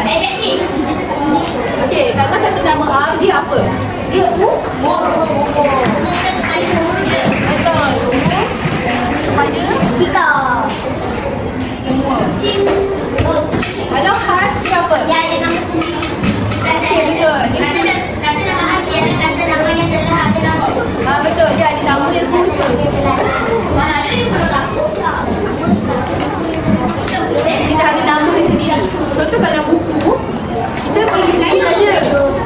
khas. Okey, kalau kata nama A, dia apa? Dia betul. Kepada semua. Kalau khas, dia apa? Betul, dia ada nama yang khusus. Kita ada nama di sini. Contoh kalau buku, kita panggil buku saja.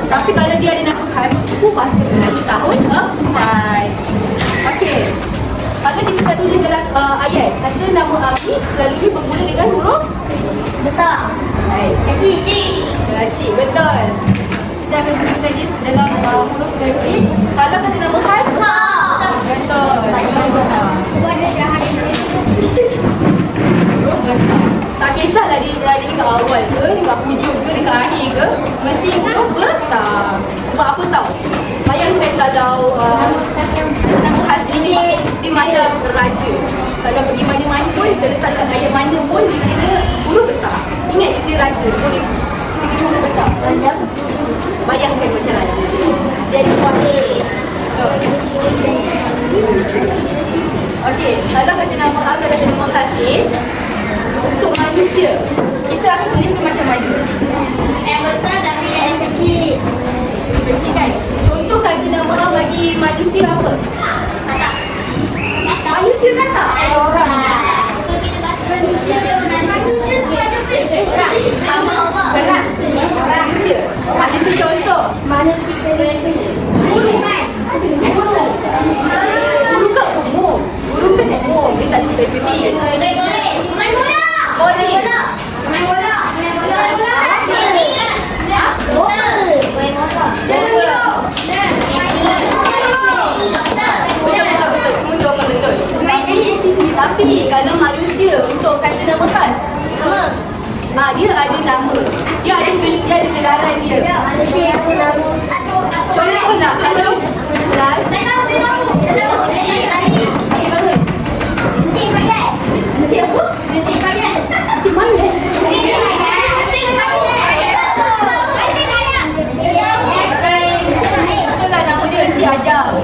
Tapi kalau dia ada nama khas, buku bahasa Melayu tahun 4. Okey. Kalau kita tak tulis dalam ayat, kata nama Abi selalunya bermula dengan huruf besar. Kecil, betul. Kita akan tulis dalam huruf kecil. Kalau kata nama khas, betul. Tak kisahlah dia berada dekat awal ke, dekat hujung ke, dekat akhir ke, mesti huruf besar. Sebab apa tahu? Bayangkan kalau nama khas ini dia macam raja. Kalau pergi mana-mana pun, kita letak kat ayat mana pun, dia kena huruf besar. Ingat dia raja, boleh kena huruf besar. Bayangkan macam raja. Jadi kuasa. Okey, kalau kata nama A, kalau kata nama khas A, untuk manusia, kita akan tulis macam mana? Yang besar tapi yang kecil. Kecil kan? Contoh kata nama A bagi manusia apa? Manusia kan tak? Manusia sama orang. Manusia. Ada contoh. Guru. Guru ke umum? Guru ke umum? Dia tak spesifik. Boleh. Tapi kalau manusia untuk kata nama khas, dia ada nama. Dia ada gelaran dia. Contohlah kalau kelas Encik apa? Encik Mayat. Itulah nama dia Encik Adam.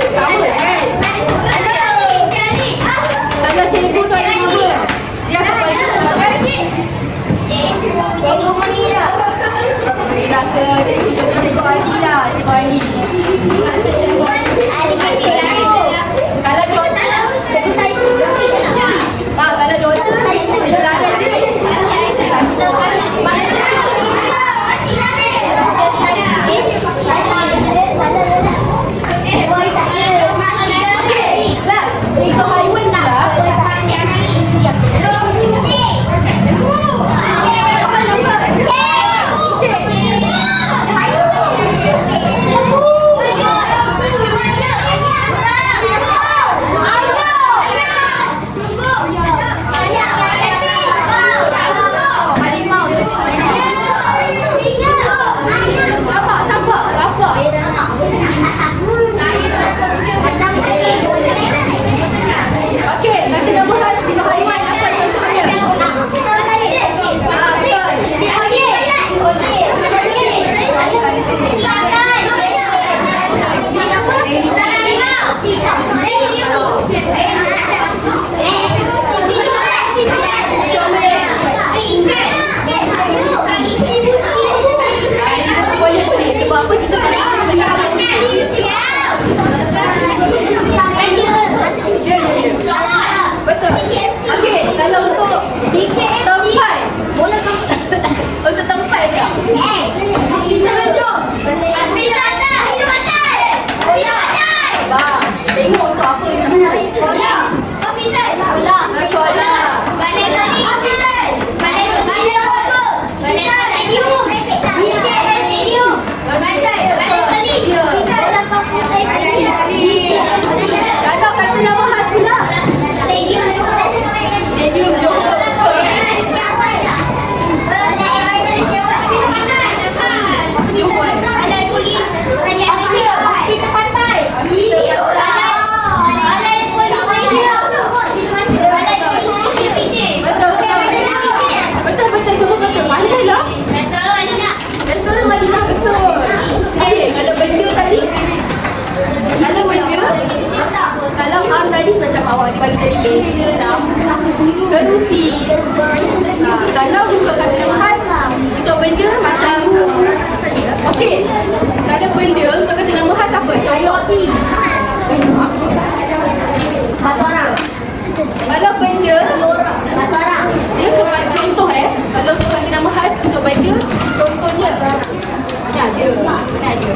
Sama kan? Kalau cikgu tu ada nama, dia akan panggil sebagai Cikgu Munira. Munira ke Kalau benda kau kata nama khas apa? Ayo api. Batu arang. Kalau benda Batu arang. dia bukan contoh Kalau kau kata nama khas untuk benda, contohnya mana ada? Mana ada?